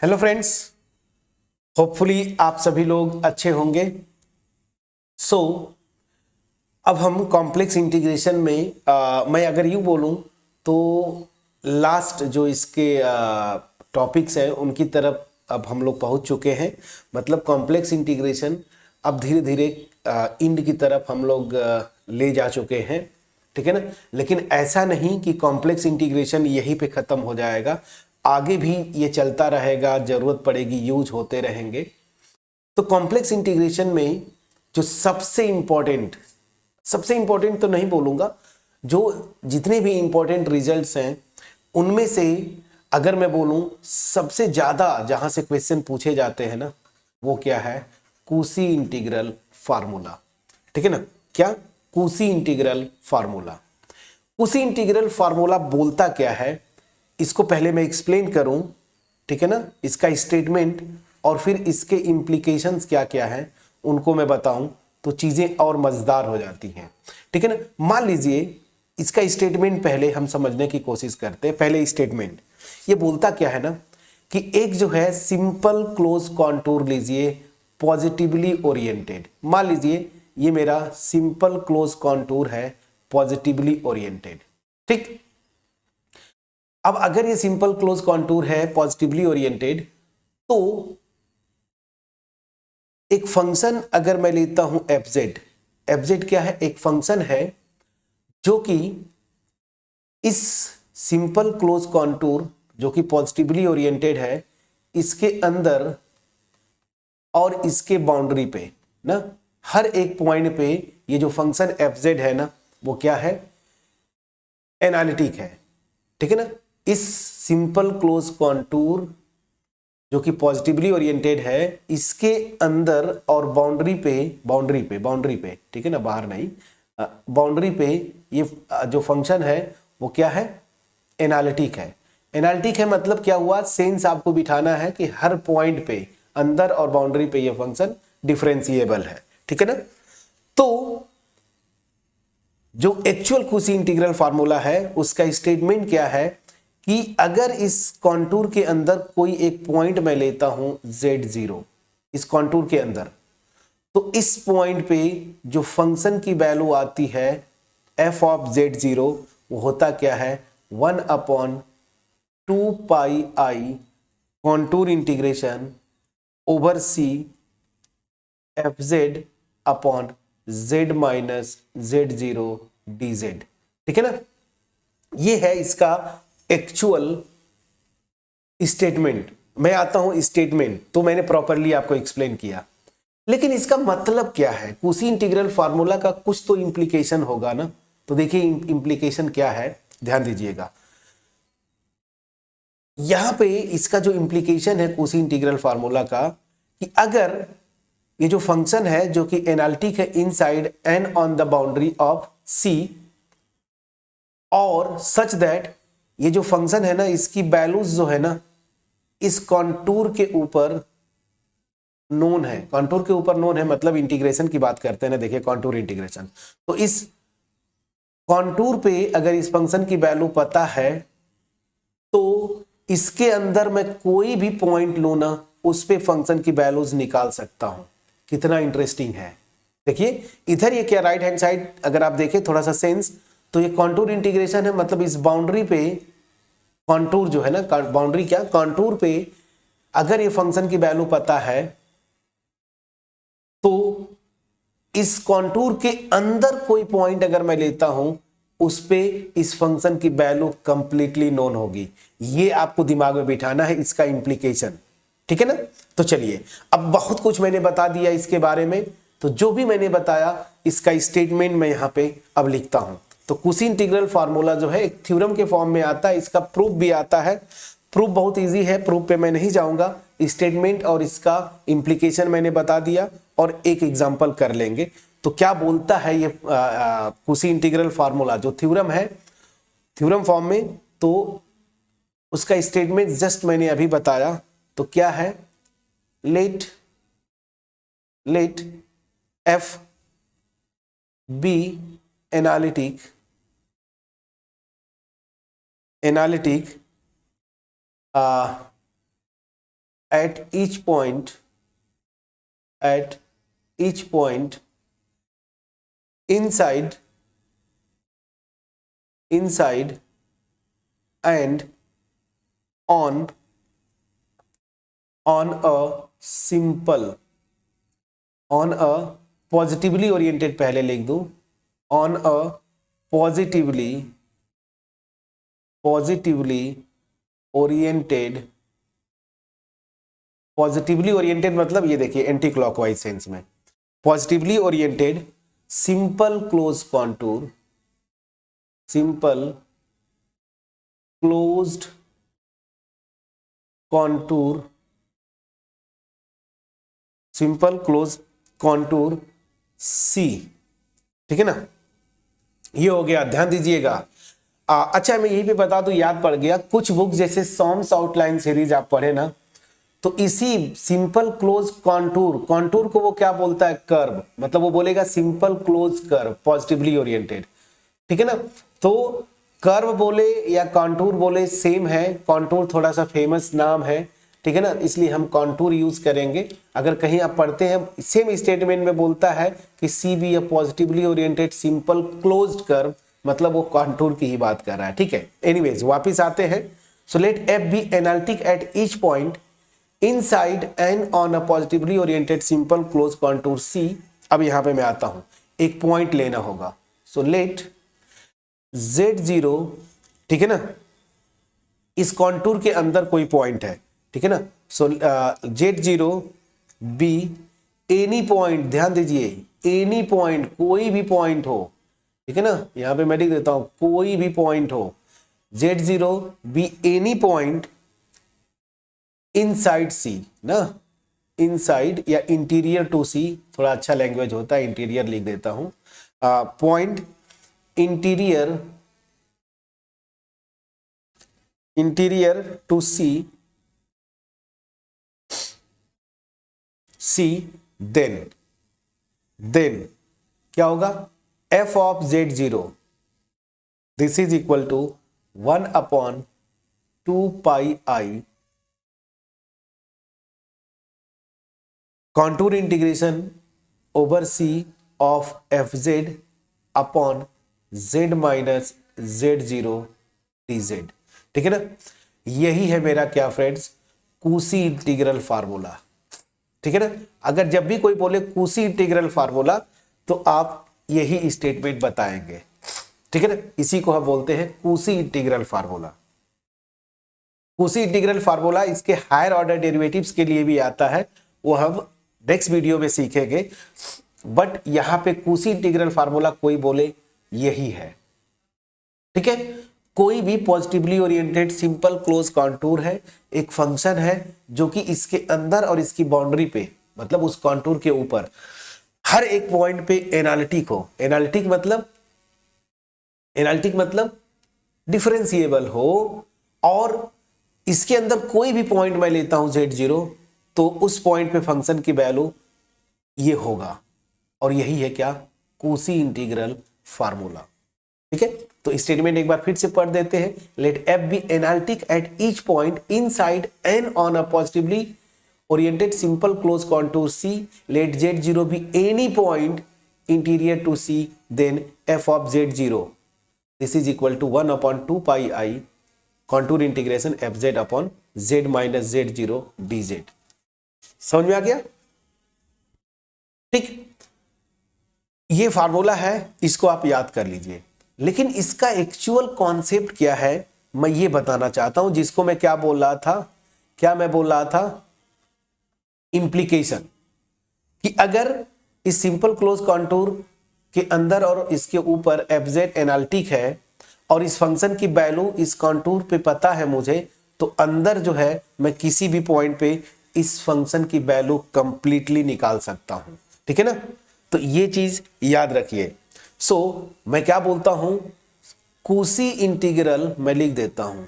Hello friends, hopefully आप सभी लोग अच्छे होंगे। सो अब हम कॉम्प्लेक्स इंटीग्रेशन में मैं अगर यूँ बोलूँ तो लास्ट जो इसके टॉपिक्स हैं उनकी तरफ अब हम लोग पहुँच चुके हैं। मतलब कॉम्प्लेक्स इंटीग्रेशन अब धीरे धीरे इंड की तरफ हम लोग ले जा चुके हैं, ठीक है ना। लेकिन ऐसा नहीं कि कॉम्प्लेक्स इंटीग्रेशन यहीं पे ख़त्म हो जाएगा, आगे भी ये चलता रहेगा, ज़रूरत पड़ेगी, यूज होते रहेंगे। तो कॉम्प्लेक्स इंटीग्रेशन में जो सबसे इंपॉर्टेंट तो नहीं बोलूँगा, जो जितने भी इंपॉर्टेंट रिजल्ट्स हैं उनमें से अगर मैं बोलूँ सबसे ज़्यादा जहाँ से क्वेश्चन पूछे जाते हैं ना, वो क्या है? कूसी इंटीग्रल फार्मूला, ठीक है ना। क्या? कूसी इंटीग्रल फार्मूला। कूसी इंटीग्रल फार्मूला बोलता क्या है, इसको पहले मैं एक्सप्लेन करूं, ठीक है ना। इसका स्टेटमेंट और फिर इसके इम्प्लीकेशंस क्या क्या हैं उनको मैं बताऊं तो चीजें और मजेदार हो जाती हैं, ठीक है ना। मान लीजिए इसका स्टेटमेंट पहले हम समझने की कोशिश करते हैं। पहले स्टेटमेंट ये बोलता क्या है ना कि एक जो है सिंपल क्लोज कॉन्टूर लीजिए, पॉजिटिवली ओरिएंटेड। मान लीजिए ये मेरा सिंपल क्लोज कॉन्टूर है, पॉजिटिवली ओरिएंटेड, ठीक। अब अगर ये सिंपल क्लोज कॉन्टूर है, पॉजिटिवली ओरिएंटेड, तो एक फंक्शन अगर मैं लेता हूं एफ जेड। एफ जेड क्या है? एक फंक्शन है जो कि इस सिंपल क्लोज कॉन्टूर जो कि पॉजिटिवली ओरिएंटेड है, इसके अंदर और इसके बाउंड्री पे ना, हर एक पॉइंट पे ये जो फंक्शन एफ जेड है ना, वो क्या है? एनालिटिक है, ठीक है ना। इस सिंपल क्लोज कॉन्टूर जो कि पॉजिटिवली ओरिएंटेड है, इसके अंदर और बाउंड्री पे, ठीक है ना, बाहर नहीं, बाउंड्री पे ये जो फंक्शन है वो क्या है? एनालिटिक है। एनालिटिक है मतलब क्या हुआ? सेंस आपको बिठाना है कि हर पॉइंट पे, अंदर और बाउंड्री पे ये फंक्शन डिफरेंशिएबल है, ठीक है ना। तो जो एक्चुअल कूसी इंटीग्रल फार्मूला है उसका स्टेटमेंट क्या है कि अगर इस कॉन्टूर के अंदर कोई एक पॉइंट मैं लेता हूं z0, इस कॉन्टूर के अंदर, तो इस पॉइंट पे जो फंक्शन की वैल्यू आती है f ऑफ z0, वो होता क्या है? 1/2 pi contour integration over c F Z upon z minus z0 dz, ठीक है ना। ये है इसका एक्चुअल स्टेटमेंट। मैं आता हूं स्टेटमेंट, तो मैंने प्रॉपरली आपको एक्सप्लेन किया, लेकिन इसका मतलब क्या है? कूसी इंटीग्रल फार्मूला का कुछ तो इंप्लीकेशन होगा ना। तो देखिए इंप्लीकेशन क्या है, ध्यान दीजिएगा। यहां पे इसका जो इंप्लीकेशन है कूसी इंटीग्रल फार्मूला का, कि अगर ये जो फंक्शन है जो कि एनालिटिक है inside and on the boundary of C, और सच दैट ये जो फंक्शन है ना, इसकी वैल्यूज जो है ना इस कॉन्टूर के ऊपर नोन है। कॉन्टूर के ऊपर नोन है मतलब इंटीग्रेशन की बात करते हैं ना, देखिए कॉन्टूर इंटीग्रेशन। तो इस कॉन्टूर पे अगर इस फंक्शन की वैल्यू पता है तो इसके अंदर मैं कोई भी पॉइंट लू ना, उस पे फंक्शन की वैल्यूज निकाल सकता हूं। कितना इंटरेस्टिंग है। देखिए इधर ये क्या, राइट हैंड साइड अगर आप देखें थोड़ा सा सेंस, तो ये कॉन्टूर इंटीग्रेशन है, मतलब इस बाउंड्री पे कॉन्टूर जो है ना, बाउंड्री क्या, कॉन्टूर पे अगर ये फंक्शन की वैल्यू पता है तो इस कॉन्टूर के अंदर कोई पॉइंट अगर मैं लेता हूं, उस पे इस फंक्शन की वैल्यू कंप्लीटली नोन होगी। ये आपको दिमाग में बिठाना है, इसका इंप्लीकेशन, ठीक है ना। तो चलिए, अब बहुत कुछ मैंने बता दिया इसके बारे में, तो जो भी मैंने बताया इसका स्टेटमेंट मैं यहां पे अब लिखता हूं। तो कूसी इंटीग्रल फार्मूला जो है एक थ्योरम के फॉर्म में आता है, इसका प्रूफ भी आता है। प्रूफ बहुत इजी है, प्रूफ पे मैं नहीं जाऊंगा, स्टेटमेंट और इसका इंप्लीकेशन मैंने बता दिया और एक एग्जांपल कर लेंगे। तो क्या बोलता है ये कूसी इंटीग्रल फार्मूला, जो थ्योरम है थ्योरम फॉर्म में, तो उसका स्टेटमेंट जस्ट मैंने अभी बताया। तो क्या है? Let F be analytic at each point inside and on a simple, on a positively oriented, पहले लिख दूं, on a positively oriented, positively oriented मतलब ये देखिए एंटी क्लॉकवाइज सेंस में, positively oriented simple close contour, simple closed contour, simple close contour C. ठीक है ना, ये हो गया, ध्यान दीजिएगा। अच्छा मैं यही पे बता दूं, याद पड़ गया, कुछ बुक जैसे सॉम्स आउटलाइन सीरीज आप पढ़े ना, तो इसी सिंपल क्लोज कॉन्टूर, कॉन्टूर को वो क्या बोलता है, कर्व, मतलब वो बोलेगा simple close curve positively oriented. ठीक है ना, तो कर्व बोले या कॉन्टूर बोले सेम है, कॉन्टूर थोड़ा सा फेमस नाम है, ठीक है ना, इसलिए हम कॉन्टूर यूज करेंगे। अगर कहीं आप पढ़ते हैं सेम स्टेटमेंट में बोलता है कि C be a positively oriented simple closed curve, मतलब वो कॉन्टूर की ही बात कर रहा है। ठीक है, एनीवेज वापस आते हैं। So let F be analytic at each point inside and on a positively oriented simple close contour C. अब यहां पे मैं आता हूं, एक पॉइंट लेना होगा। सो लेट Z0, ठीक है ना, इस कॉन्टूर के अंदर कोई पॉइंट है, ठीक है ना। सो Z0 बी एनी पॉइंट, ध्यान दीजिए एनी पॉइंट, कोई भी पॉइंट हो, ठीक है ना, यहां पे मैं लिख देता हूं कोई भी पॉइंट हो, Z0 be any point inside C ना, इनसाइड या इंटीरियर टू सी, थोड़ा अच्छा लैंग्वेज होता है, इंटीरियर लिख देता हूं, point interior to C, then क्या होगा, f of Z0 this is equal to 1/2 pi I contour integration over C of fz upon z minus Z0 dz। ठीक है ना, यही है मेरा क्या फ्रेंड्स, कूसी इंटीग्रल फार्मूला। ठीक है ना, अगर जब भी कोई बोले कूसी इंटीग्रल फार्मूला तो आप यही स्टेटमेंट बताएंगे। ठीक है ना, इसी को हम बोलते हैं कूसी इंटीग्रल फार्मूला। कूसी इंटीग्रल फार्मूला इसके हायर ऑर्डर डेरिवेटिव्स के लिए भी आता है, वो हम नेक्स्ट वीडियो में सीखेंगे, बट यहां पे कूसी इंटीग्रल फार्मूला कोई बोले यही है। ठीक है, कोई भी positively oriented simple close contour है, एक फंक्शन है जो कि इसके अंदर और इसकी बाउंड्री पे, मतलब उस कॉन्टूर के ऊपर हर एक पॉइंट पे एनालिटिक हो, एनालिटिक मतलब डिफरेंशिएबल हो, और इसके अंदर कोई भी पॉइंट मैं लेता हूं Z0 तो उस पॉइंट पे फंक्शन की वैल्यू ये होगा, और यही है क्या, कूसी इंटीग्रल फार्मूला। ठीक है, तो स्टेटमेंट एक बार फिर से पढ़ देते हैं। Let F be analytic at each point inside and on a positively oriented simple close contour C, let Z0 be any point interior to C, then f of Z0 this is equal to 1/2 pi I contour integration fz upon z minus Z0 dz। समझ में आ गया? ठीक, ये formula है, इसको आप याद कर लीजिए, लेकिन इसका एक्चुअल कॉन्सेप्ट क्या है मैं ये बताना चाहता हूं, जिसको मैं क्या बोल रहा था, मैं बोल रहा था, इंप्लीकेशन, कि अगर इस सिंपल क्लोज कॉन्टूर के अंदर और इसके ऊपर fz एनालिटिक है और इस फंक्शन की वैल्यू इस कॉन्टूर पे पता है मुझे, तो अंदर जो है मैं किसी भी पॉइंट पे इस फंक्शन की वैल्यू कंप्लीटली निकाल सकता हूं। ठीक है ना, तो ये चीज याद रखिए। सो मैं क्या बोलता हूं, कूसी इंटीग्रल, मैं लिख देता हूं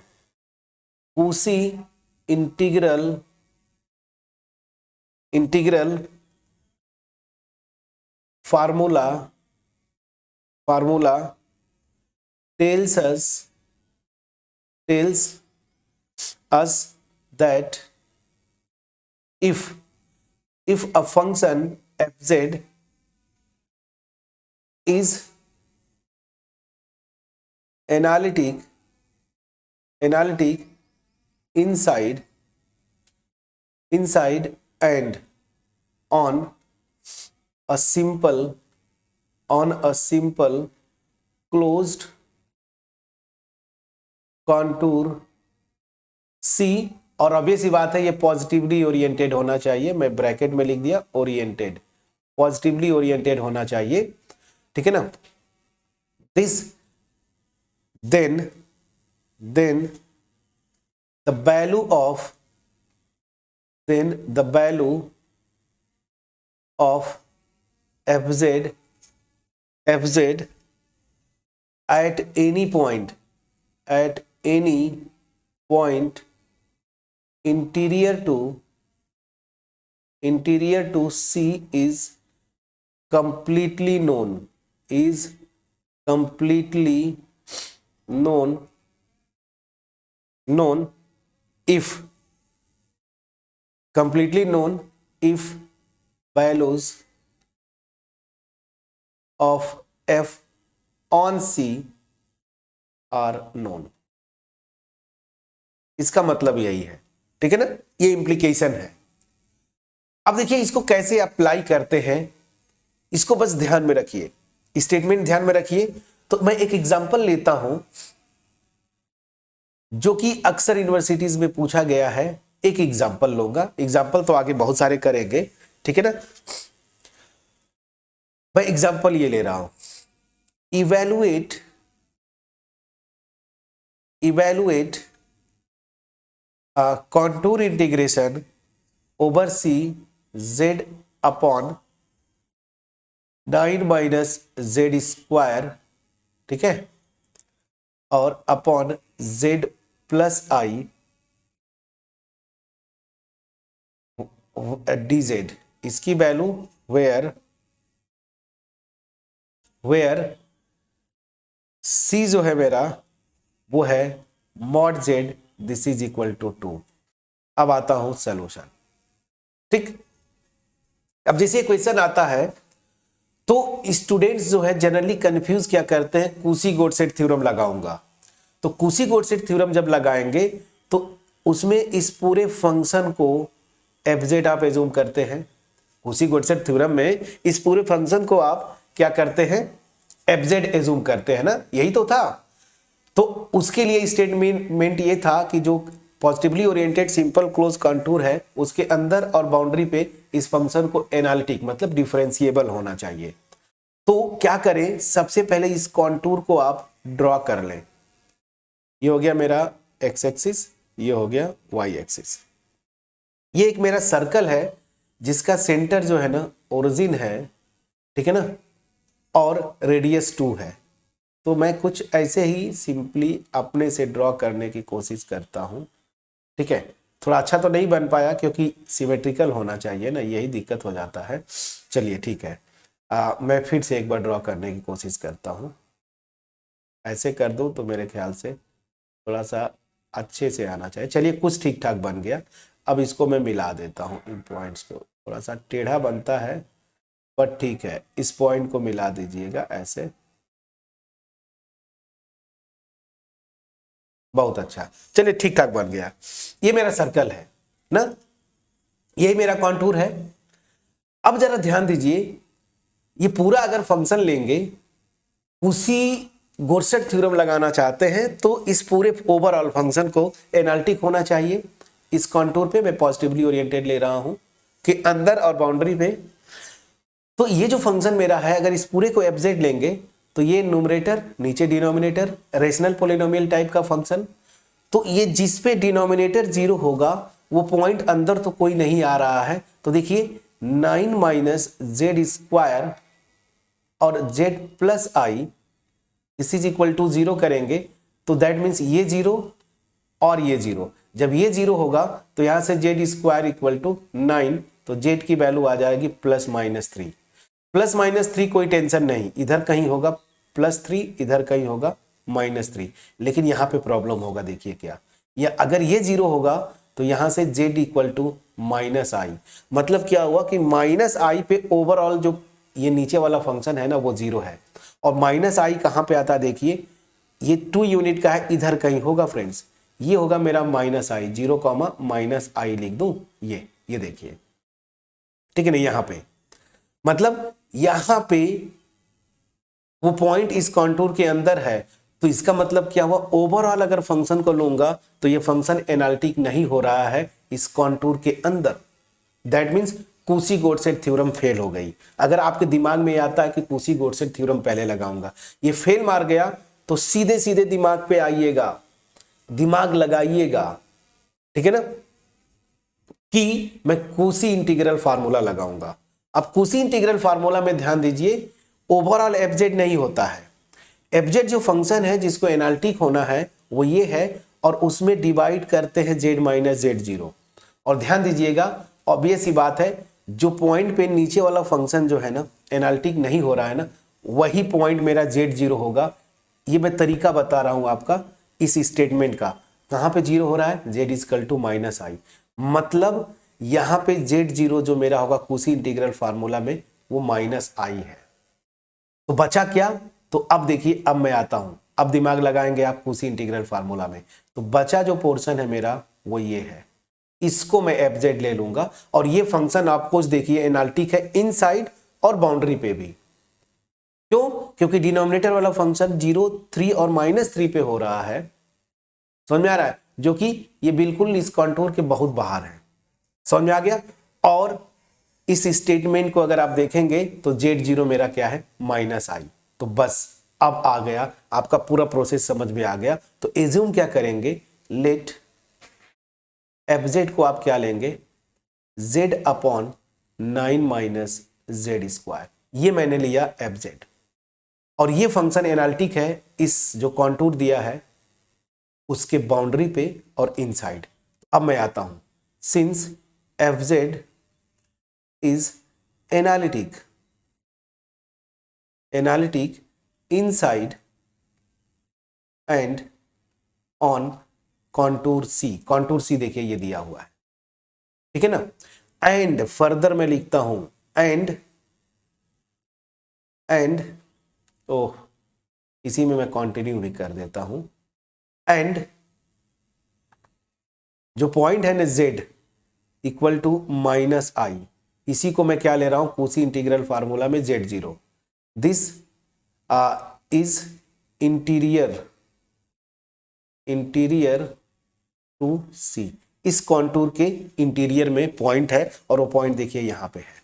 Cauchy integral formula tells us that if a function fz is analytic inside and on a simple closed contour C, और ऑब्वियस ही बात है ये पॉजिटिवली ओरिएंटेड होना चाहिए, मैं ब्रैकेट में लिख दिया ओरिएंटेड, पॉजिटिवली ओरिएंटेड होना चाहिए, ठीक है ना। This then the value of fz at any point interior to C is completely known if values of f on C are known। इसका मतलब यही है, ठीक है ना, ये इंप्लीकेशन है। अब देखिए इसको कैसे अप्लाई करते हैं, इसको बस ध्यान में रखिए, स्टेटमेंट ध्यान में रखिए। तो मैं एक एग्जांपल लेता हूं जो कि अक्सर यूनिवर्सिटीज में पूछा गया है, एक एग्जांपल लूंगा, एग्जांपल तो आगे बहुत सारे करेंगे, ठीक है ना। मैं एग्जांपल ये ले रहा हूं, evaluate contour integration over C z upon 9 minus z square, ठीक है, और upon z plus i dz, इसकी वैल्यू वेयर C जो है मेरा वो है mod z, this is equal to 2। अब आता हूं सॉल्यूशन, ठीक। अब जैसे क्वेश्चन आता है तो स्टूडेंट्स जो है जनरली कंफ्यूज क्या करते हैं, कुसी-गोडसेट थ्योरम लगाऊंगा। तो कुसी-गोडसेट थ्योरम जब लगाएंगे तो उसमें इस पूरे फंक्शन को fz आप एज्यूम करते हैं, कुसी-गोडसेट थ्योरम में इस पूरे फंक्शन को आप क्या करते हैं, fz एज्यूम करते हैं ना, यही तो था। तो उसके लिए स्टेटमेंट ये था कि जो positively oriented simple close contour है उसके अंदर और बाउंड्री पे इस फंक्शन को एनालिटिक मतलब डिफरेंशिएबल होना चाहिए। तो क्या करें, सबसे पहले इस कंटूर को आप ड्रॉ कर लें। ये हो गया मेरा एक्स एक्सिस, ये हो गया वाई एक्सिस। ये एक मेरा सर्कल है जिसका सेंटर जो है ना ओरिजिन है, ठीक है ना, और रेडियस 2 है। तो मैं कुछ ऐसे ही सिंपली अपने से ड्रॉ करने की कोशिश करता हूं, ठीक है। थोड़ा अच्छा तो नहीं बन पाया क्योंकि सिमेट्रिकल होना चाहिए ना, यही दिक्कत हो जाता है। चलिए ठीक है, मैं फिर से एक बार ड्रॉ करने की कोशिश करता हूं। ऐसे कर दूं तो मेरे ख्याल से थोड़ा सा अच्छे से आना चाहिए। चलिए कुछ ठीक ठाक बन गया। अब इसको मैं मिला देता हूं इन पॉइंट्स को, थोड़ा सा टेढ़ा बनता है बट ठीक है। इस पॉइंट को मिला दीजिएगा ऐसे, बहुत अच्छा। चलिए ठीक ठाक बन गया। ये मेरा सर्कल है ना, ये मेरा कॉन्टूर है। अब जरा ध्यान दीजिए, ये पूरा अगर फंक्शन लेंगे, उसी गोरसेट थ्योरम लगाना चाहते हैं तो इस पूरे ओवरऑल फंक्शन को एनालिटिक होना चाहिए। इस कॉन्टूर पे मैं पॉजिटिवली ओरिएंटेड ले रहा हूं कि अंदर और बाउंड्री पे। तो ये जो फंक्शन मेरा है, अगर इस पूरे को fz लेंगे तो ये न्यूमरेटर नीचे डिनोमिनेटर, रेशनल पोलिनोमियल टाइप का फंक्शन। तो ये जिस पे डिनोमिनेटर 0 होगा वो पॉइंट अंदर तो कोई नहीं आ रहा है। तो देखिए 9 माइनस जेड स्क्वायर और z प्लस आई इस इज इक्वल टू 0 करेंगे तो दैट मीन्स ये 0 और ये 0। जब ये 0 होगा तो यहां से z स्क्वायर इक्वल टू 9, तो z की वैल्यू आ जाएगी प्लस माइनस 3। प्लस माइनस 3 कोई टेंशन नहीं, इधर कहीं होगा प्लस 3, इधर कहीं होगा माइनस 3। लेकिन यहाँ पे प्रॉब्लम होगा, देखिए क्या, या अगर ये 0 होगा तो यहां से z इक्वल टू माइनस आई। मतलब क्या हुआ कि माइनस आई पे ओवरऑल जो ये नीचे वाला फंक्शन है ना वो जीरो है। और माइनस आई कहां पे आता है देखिए, ये 2 यूनिट का है, इधर कहीं होगा फ्रेंड्स। ये होगा मेरा माइनस आई, 0 कॉमा माइनस आई लिख दूं, ये देखिए, ठीक है ना। यहां पे मतलब यहां पे वो पॉइंट इस कॉन्टूर के अंदर है, तो इसका मतलब क्या हुआ, ओवरऑल अगर फंक्शन को लूंगा तो ये फंक्शन एनालिटिक नहीं हो रहा है इस कॉन्टूर के अंदर। दैट मीन्स कुसी-गोडसेट थ्योरम फेल हो गई। अगर आपके दिमाग में आता है कि कुसी-गोडसेट थ्योरम पहले लगाऊंगा, ये फेल मार गया, तो सीधे सीधे दिमाग पे आइएगा, दिमाग लगाइएगा, ठीक है ना, कि मैं कुसी इंटीग्रल फार्मूला लगाऊंगा। अब कुसी इंटीग्रल फार्मूला में ध्यान दीजिए, ओवरऑल एफजेड नहीं होता है। एफजेड जो फंक्शन है जिसको एनालिटिक होना है वो ये है, और उसमें डिवाइड करते हैं z माइनस z0। और ध्यान दीजिएगा, ऑब्वियस ही बात है, जो पॉइंट पे नीचे वाला फंक्शन जो है ना एनालिटिक नहीं हो रहा है ना, वही पॉइंट मेरा z0 होगा। ये मैं तरीका बता रहा हूं आपका इस स्टेटमेंट का। कहां पे जीरो हो रहा है, z इक्वल टू माइनस आई। मतलब यहां पे z0 जो मेरा होगा कुसी इंटीग्रल फार्मूला में वो माइनस आई है। तो बचा क्या, तो अब देखिए, अब मैं आता हूं, अब दिमाग लगाएंगे आप कुसी इंटीग्रल फार्मूला में। तो बचा जो पोर्शन है मेरा वो ये है, इसको मैं एफजेड ले लूंगा। और ये फंक्शन आपको देखिए एनालिटिक है इनसाइड और बाउंड्री पे भी। क्यों, क्योंकि डिनोमिनेटर वाला फंक्शन 0, 3 और -3 पे हो रहा है। समझ में आ रहा है, जो कि ये बिल्कुल इस कॉन्टूर के बहुत बाहर है। समझ में आ गया। और इस स्टेटमेंट को अगर आप देखेंगे तो z0 मेरा क्या है, माइनस आई। तो बस अब आ गया, आपका पूरा प्रोसेस समझ में आ गया। तो एज्यूम क्या करेंगे, लेट एफजेड को आप क्या लेंगे, z upon 9 minus Z square, ये मैंने लिया एफजेड। और ये फंक्शन एनालिटिक है इस जो कॉन्टूर दिया है उसके बाउंड्री पे और इनसाइड। अब मैं आता हूं, since f z is analytic inside and on contour C। contour C देखिए ये दिया हुआ है, ठीक है ना। एंड फर्दर मैं लिखता हूं एंड ओह, इसी में मैं कंटिन्यू भी कर देता हूं। एंड जो पॉइंट है ना z इक्वल टू माइनस आई, इसी को मैं क्या ले रहा हूं, कुसी इंटीग्रल फार्मूला में z0। This is interior to C। इस कॉन्टूर के इंटीरियर में पॉइंट है और वो पॉइंट देखिए यहां पे है।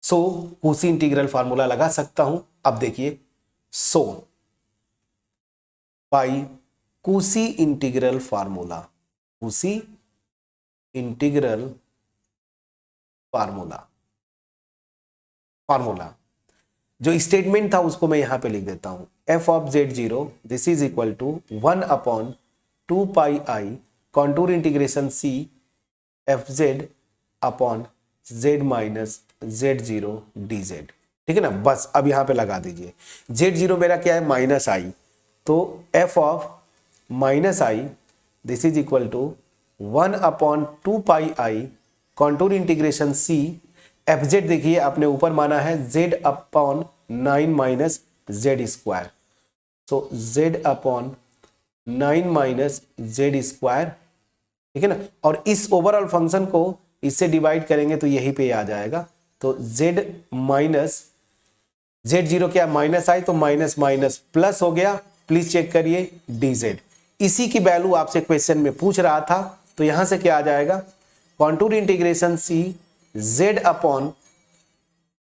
सो कुसी इंटीग्रल फार्मूला लगा सकता हूं। अब देखिए, so by Cauchy integral formula, Cauchy integral formula जो स्टेटमेंट था उसको मैं यहां पे लिख देता हूं, f of z0 this is equal to 1 upon 2 pi I contour integration c fz upon z minus z0 dz, ठीक है ना। बस अब यहां पे लगा दीजिए, z0 मेरा क्या है, माइनस आई। तो f of minus I this is equal to 1 upon 2 pi I contour integration c fz देखिए आपने ऊपर माना है z upon 9 minus Z square. So z upon 9 minus Z square, ठीक है ना। और इस ओवरऑल फंक्शन को इससे डिवाइड करेंगे तो यही पे आ जाएगा। तो z माइनस z0 क्या, माइनस आई, तो माइनस माइनस प्लस हो गया। प्लीज चेक करिए dz, इसी की वैल्यू आपसे क्वेश्चन में पूछ रहा था। तो यहां से क्या आ जाएगा, contour integration c z upon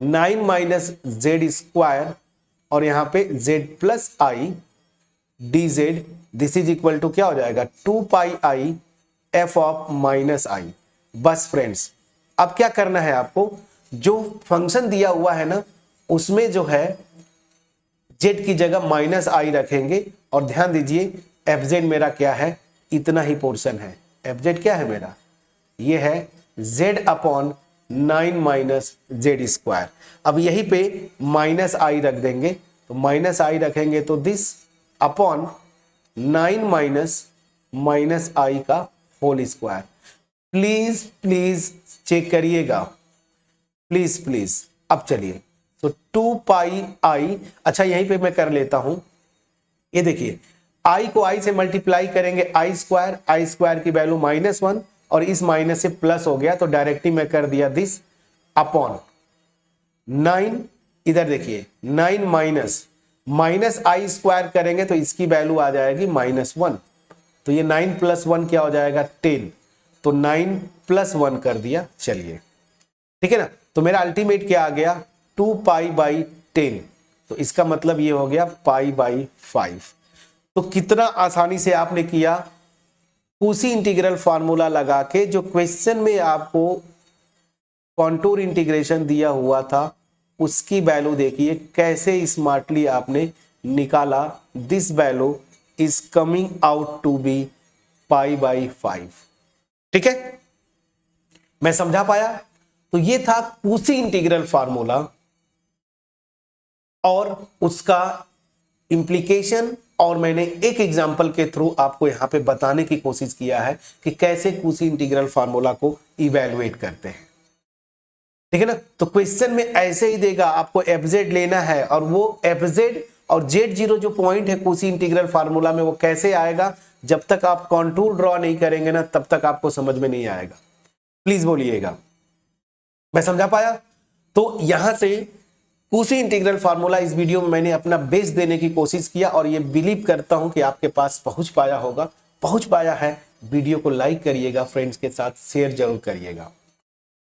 9 minus Z square और यहां पे z plus i dz, this is equal to क्या हो जाएगा, 2 pi i f of minus i. बस फ्रेंड्स, अब क्या करना है आपको, जो फंक्शन दिया हुआ है ना उसमें जो है z की जगह माइनस आई रखेंगे। और ध्यान दीजिए fz मेरा क्या है, इतना ही पोर्शन है। fz क्या है मेरा, ये है z upon 9 minus Z square. अब यहीं पे माइनस आई रख देंगे, तो माइनस आई रखेंगे तो दिस अपॉन 9 माइनस आई का whole square. Please please check करिएगा, प्लीज प्लीज। अब चलिए, तो 2 पाई आई, अच्छा यहीं पे मैं कर लेता हूं, ये देखिए आई को आई से मल्टीप्लाई करेंगे आई स्क्वायर की वैल्यू -1 और इस माइनस से प्लस हो गया, तो डायरेक्टली मैं कर दिया दिस अपॉन 9, इधर देखिए 9 माइनस आई स्क्वायर करेंगे तो इसकी वैल्यू आ जाएगी -1, तो ये 9 + 1 क्या हो जाएगा 10, तो 9 + 1 कर दिया। चलिए ठीक है ना, तो मेरा अल्टीमेट क्या आ गया 2 पाई 10, तो इसका मतलब ये हो गया पाई/5। तो कितना आसानी से आपने किया, कूसी इंटीग्रल फार्मूला लगा के, जो क्वेश्चन में आपको कॉन्टूर इंटीग्रेशन दिया हुआ था उसकी वैल्यू देखिए कैसे स्मार्टली आपने निकाला। This value is coming out to be पाई/5। ठीक है, मैं समझा पाया? तो ये था कूसी इंटीग्रल फार्मूला और उसका इंप्लीकेशन, और मैंने एक एग्जांपल के थ्रू आपको यहां पे बताने की कोशिश किया है कि कैसे कूसी इंटीग्रल फार्मूला को इवैल्यूएट करते हैं। ठीक है ना, तो क्वेश्चन में ऐसे ही देगा, आपको एफजेड लेना है और वो एफजेड और Z0 जो पॉइंट है कूसी इंटीग्रल फार्मूला में, वो कैसे आएगा, जब तक आप कॉन्टूर ड्रॉ नहीं करेंगे ना तब तक आपको समझ में नहीं आएगा। प्लीज बोलिएगा, मैं समझा पाया? तो यहां से कूसी इंटीग्रल फार्मूला इस वीडियो में मैंने अपना बेस देने की कोशिश किया और ये बिलीव करता हूं कि आपके पास पहुंच पाया होगा। पहुंच पाया है, वीडियो को लाइक करिएगा, फ्रेंड्स के साथ शेयर जरूर करिएगा।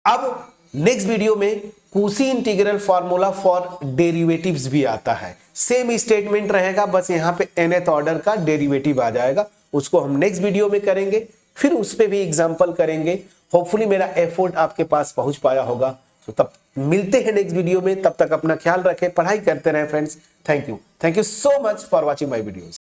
अब नेक्स्ट वीडियो में कूसी इंटीग्रल फार्मूला फॉर डेरिवेटिव्स भी आता है, सेम स्टेटमेंट रहेगा, बस यहाँ पे nth ऑर्डर का डेरिवेटिव आ जाएगा, उसको हम नेक्स्ट वीडियो में करेंगे, फिर उस पर भी एग्जाम्पल करेंगे। होपफुली मेरा एफर्ट आपके पास पहुंच पाया होगा। तो तब मिलते हैं नेक्स्ट वीडियो में, तब तक अपना ख्याल रखें, पढ़ाई करते रहें friends. Thank you so much for watching my videos.